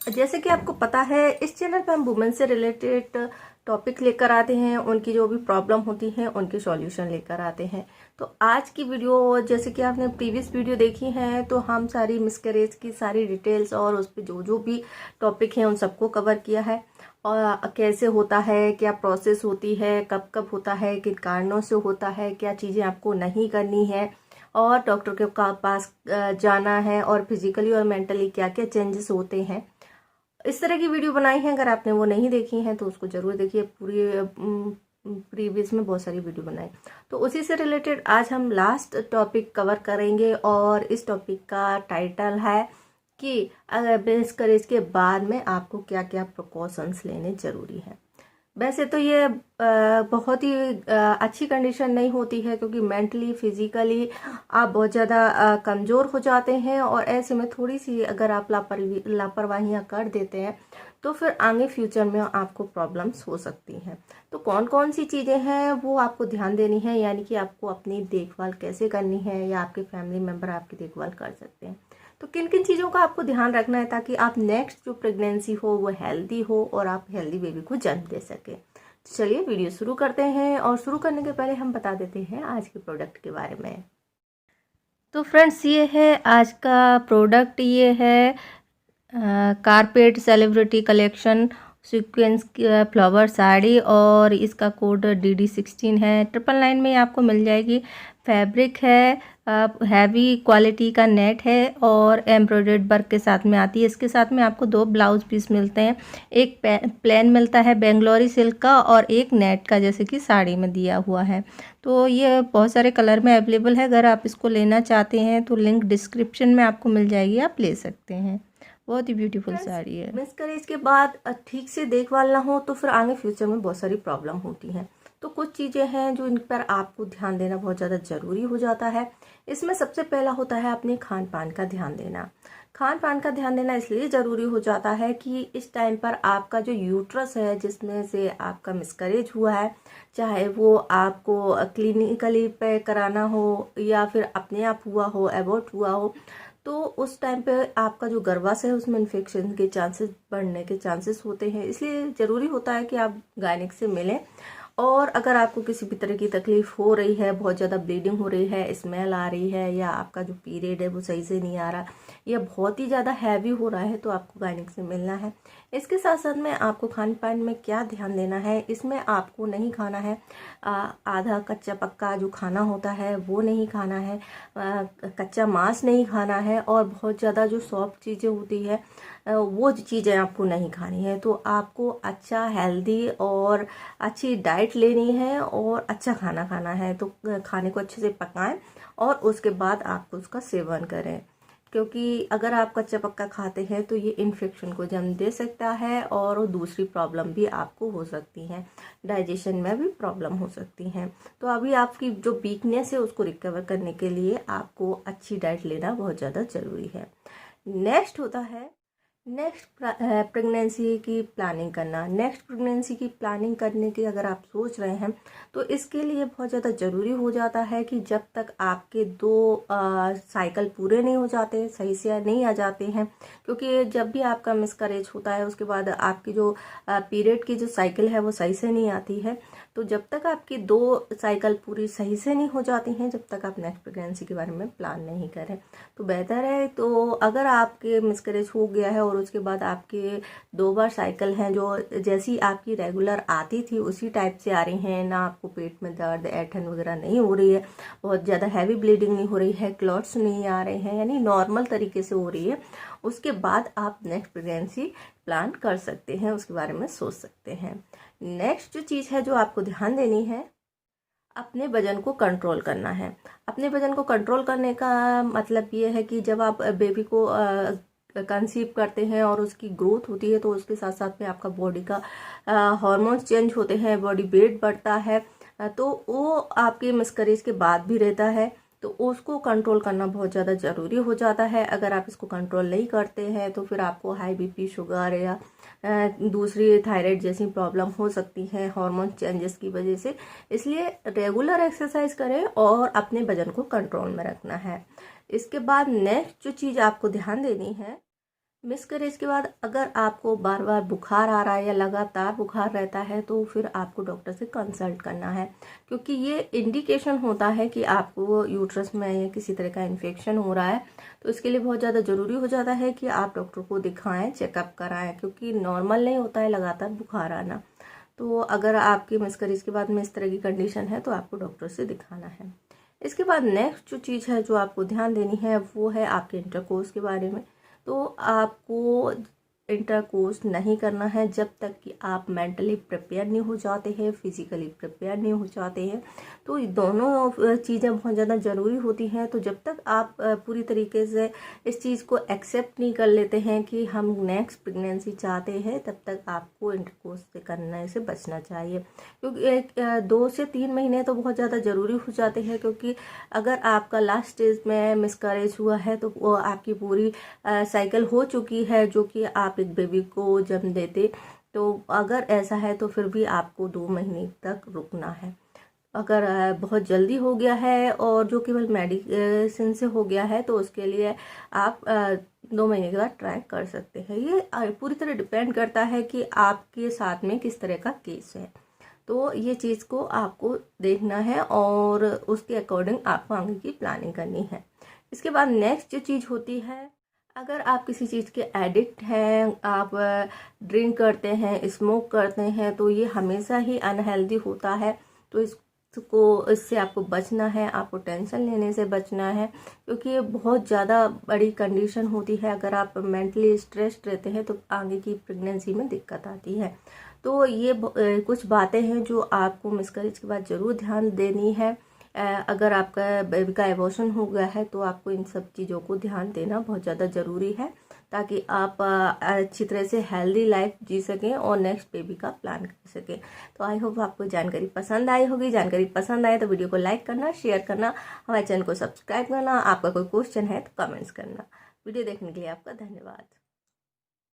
जैसे कि आपको पता है, इस चैनल पर हम वुमेन से रिलेटेड टॉपिक लेकर आते हैं, उनकी जो भी प्रॉब्लम होती है उनके सॉल्यूशन लेकर आते हैं। तो आज की वीडियो, जैसे कि आपने प्रीवियस वीडियो देखी है, तो हम सारी मिसकैरेज की सारी डिटेल्स और उस पर जो जो भी टॉपिक हैं उन सबको कवर किया है। और कैसे होता है, क्या प्रोसेस होती है, कब कब होता है, किन कारणों से होता है, क्या चीज़ें आपको नहीं करनी है, और डॉक्टर के पास जाना है, और फिजिकली और मेंटली क्या क्या चेंजेस होते हैं। इस तरह की वीडियो बनाई है, अगर आपने वो नहीं देखी है तो उसको जरूर देखिए। पूरी प्रीवियस में बहुत सारी वीडियो बनाई, तो उसी से रिलेटेड आज हम लास्ट टॉपिक कवर करेंगे। और इस टॉपिक का टाइटल है कि अगर मिसकैरेज के बाद में आपको क्या क्या प्रिकॉशंस लेने जरूरी है। वैसे तो ये बहुत ही अच्छी कंडीशन नहीं होती है, क्योंकि मेंटली फिजिकली आप बहुत ज़्यादा कमज़ोर हो जाते हैं, और ऐसे में थोड़ी सी अगर आप लापरवाहियाँ कर देते हैं तो फिर आगे फ्यूचर में आपको प्रॉब्लम्स हो सकती हैं। तो कौन कौन सी चीज़ें हैं वो आपको ध्यान देनी है, यानी कि आपको अपनी देखभाल कैसे करनी है, या आपके फैमिली मेम्बर आपकी देखभाल कर सकते हैं। तो किन किन चीज़ों का आपको ध्यान रखना है, ताकि आप नेक्स्ट जो प्रेगनेंसी हो वो हेल्दी हो और आप हेल्दी बेबी को जन्म दे सकें। तो चलिए वीडियो शुरू करते हैं, और शुरू करने के पहले हम बता देते हैं आज के प्रोडक्ट के बारे में। तो फ्रेंड्स, ये है आज का प्रोडक्ट। ये है carpet celebrity collection sequence flower sari, और इसका कोड DD16 है। 999 में आपको मिल जाएगी। फैब्रिक है हैवी क्वालिटी का नेट है, और एम्ब्रॉयडर्ड वर्क के साथ में आती है। इसके साथ में आपको 2 ब्लाउज पीस मिलते हैं, एक प्लेन मिलता है बेंगलोरी सिल्क का, और एक नेट का जैसे कि साड़ी में दिया हुआ है। तो ये बहुत सारे कलर में अवेलेबल है। अगर आप इसको लेना चाहते हैं तो लिंक डिस्क्रिप्शन में आपको मिल जाएगी, आप ले सकते हैं। बहुत ही ब्यूटीफुल साड़ी है। मिसकैरेज के बाद ठीक से देखभाल ना हो तो फिर आगे फ्यूचर में बहुत सारी प्रॉब्लम होती हैं। तो कुछ चीज़ें हैं जो इन पर आपको ध्यान देना बहुत ज़्यादा ज़रूरी हो जाता है। इसमें सबसे पहला होता है अपने खान पान का ध्यान देना। खान पान का ध्यान देना इसलिए ज़रूरी हो जाता है कि इस टाइम पर आपका जो यूट्रस है, जिसमें से आपका मिसकैरेज हुआ है, चाहे वो आपको क्लिनिकली पे कराना हो या फिर अपने आप हुआ हो, एबॉर्ट हुआ हो, तो उस टाइम पे आपका जो गर्भाशय है उसमें इन्फेक्शन के चांसेस बढ़ने के चांसेस होते हैं। इसलिए ज़रूरी होता है कि आप गायनिक से मिलें। और अगर आपको किसी भी तरह की तकलीफ हो रही है, बहुत ज़्यादा ब्लीडिंग हो रही है, स्मेल आ रही है, या आपका जो पीरियड है वो सही से नहीं आ रहा, या बहुत ही ज़्यादा हैवी हो रहा है, तो आपको गायनिक से मिलना है। इसके साथ साथ में आपको खान पान में क्या ध्यान देना है, इसमें आपको नहीं खाना है आधा कच्चा पक्का जो खाना होता है वो नहीं खाना है, कच्चा मांस नहीं खाना है, और बहुत ज़्यादा जो सॉफ्ट चीज़ें होती है वो चीज़ें आपको नहीं खानी है। तो आपको अच्छा हेल्दी और अच्छी डाइट लेनी है, और अच्छा खाना खाना है। तो खाने को अच्छे से पकाएं और उसके बाद आपको उसका सेवन करें, क्योंकि अगर आप कच्चा पक्का खाते हैं तो ये इन्फेक्शन को जन्म दे सकता है, और दूसरी प्रॉब्लम भी आपको हो सकती हैं, डाइजेशन में भी प्रॉब्लम हो सकती हैं। तो अभी आपकी जो वीकनेस है उसको रिकवर करने के लिए आपको अच्छी डाइट लेना बहुत ज़्यादा ज़रूरी है। नेक्स्ट होता है प्रेगनेंसी की प्लानिंग करना। नेक्स्ट प्रेगनेंसी की प्लानिंग करने की अगर आप सोच रहे हैं तो इसके लिए बहुत ज़्यादा ज़रूरी हो जाता है कि जब तक आपके 2 साइकिल पूरे नहीं हो जाते, सही से नहीं आ जाते हैं, क्योंकि जब भी आपका मिसकैरेज होता है उसके बाद आपकी जो पीरियड की जो साइकिल है वो सही से नहीं आती है। तो जब तक आपकी 2 साइकिल पूरी सही से नहीं हो जाती हैं, जब तक आप नेक्स्ट प्रेगनेंसी के बारे में प्लान नहीं करें तो बेहतर है। तो अगर आपके मिसकैरेज हो गया है और उसके बाद आपके 2 बार साइकिल हैं जो जैसी आपकी रेगुलर आती थी उसी टाइप से आ रही हैं, ना आपको पेट में दर्द, ऐंठन वगैरह नहीं हो रही है, बहुत ज़्यादा हैवी ब्लीडिंग नहीं हो रही है, क्लॉट्स नहीं आ रहे हैं, यानी नॉर्मल तरीके से हो रही है, उसके बाद आप नेक्स्ट प्रेगनेंसी प्लान कर सकते हैं, उसके बारे में सोच सकते हैं। नेक्स्ट जो चीज़ है जो आपको ध्यान देनी है, अपने वजन को कंट्रोल करना है। अपने वजन को कंट्रोल करने का मतलब ये है कि जब आप बेबी को कंसीव करते हैं और उसकी ग्रोथ होती है, तो उसके साथ साथ में आपका बॉडी का हार्मोन्स चेंज होते हैं, बॉडी वेट बढ़ता है, तो वो आपके मिसकैरेज के बाद भी रहता है। तो उसको कंट्रोल करना बहुत ज़्यादा ज़रूरी हो जाता है। अगर आप इसको कंट्रोल नहीं करते हैं तो फिर आपको हाई BP, शुगर या दूसरी थायराइड जैसी प्रॉब्लम हो सकती है हार्मोन चेंजेस की वजह से। इसलिए रेगुलर एक्सरसाइज करें और अपने वजन को कंट्रोल में रखना है। इसके बाद नेक्स्ट जो चीज़ आपको ध्यान देनी है, मिसकैरेज के बाद अगर आपको बार बार बुखार आ रहा है या लगातार बुखार रहता है तो फिर आपको डॉक्टर से कंसल्ट करना है, क्योंकि ये इंडिकेशन होता है कि आपको यूट्रस में या किसी तरह का इन्फेक्शन हो रहा है। तो इसके लिए बहुत ज़्यादा ज़रूरी हो जाता है कि आप डॉक्टर को दिखाएं, चेकअप कराएं, क्योंकि नॉर्मल नहीं होता है लगातार बुखार आना। तो अगर आपकी मिसकैरेज के बाद में इस तरह की कंडीशन है तो आपको डॉक्टर से दिखाना है। इसके बाद नेक्स्ट जो चीज़ है जो आपको ध्यान देनी है वो है आपके इंटरकोर्स के बारे में। तो आपको इंटरकोर्स नहीं करना है जब तक कि आप मेंटली प्रिपेयर नहीं हो जाते हैं, फिजिकली प्रिपेयर नहीं हो जाते हैं। तो ये दोनों चीज़ें बहुत ज़्यादा ज़रूरी होती हैं। तो जब तक आप पूरी तरीके से इस चीज़ को एक्सेप्ट नहीं कर लेते हैं कि हम नेक्स्ट प्रेगनेंसी चाहते हैं, तब तक आपको इंटरकोर्स से करने से बचना चाहिए, क्योंकि 2 से 3 महीने तो बहुत ज़्यादा ज़रूरी हो जाते हैं। क्योंकि अगर आपका लास्ट स्टेज में मिसकैरेज हुआ है तो वो आपकी पूरी साइकिल हो चुकी है, जो कि आप एक बेबी को जन्म देते। तो अगर ऐसा है तो फिर भी आपको 2 महीने तक रुकना है। अगर बहुत जल्दी हो गया है और जो केवल मेडिसिन से हो गया है तो उसके लिए आप 2 महीने के बाद ट्राई कर सकते हैं। ये पूरी तरह डिपेंड करता है कि आपके साथ में किस तरह का केस है। तो ये चीज़ को आपको देखना है और उसके अकॉर्डिंग आपको आगे की प्लानिंग करनी है। इसके बाद नेक्स्ट जो चीज़ होती है, अगर आप किसी चीज़ के एडिक्ट हैं, आप ड्रिंक करते हैं, स्मोक करते हैं, तो ये हमेशा ही अनहेल्दी होता है। तो इससे आपको बचना है, आपको टेंशन लेने से बचना है, क्योंकि ये बहुत ज़्यादा बड़ी कंडीशन होती है। अगर आप मेंटली स्ट्रेस्ड रहते हैं तो आगे की प्रेगनेंसी में दिक्कत आती है। तो ये कुछ बातें हैं जो आपको मिसकैरेज के बाद ज़रूर ध्यान देनी है। अगर आपका बेबी का एबॉर्शन हो गया है तो आपको इन सब चीज़ों को ध्यान देना बहुत ज़्यादा ज़रूरी है, ताकि आप अच्छी तरह से हेल्दी लाइफ जी सकें और नेक्स्ट बेबी का प्लान कर सकें। तो आई होप आपको जानकारी पसंद आई होगी। जानकारी पसंद आए तो वीडियो को लाइक करना, शेयर करना, हमारे चैनल को सब्सक्राइब करना। आपका कोई क्वेश्चन है तो कमेंट्स करना। वीडियो देखने के लिए आपका धन्यवाद।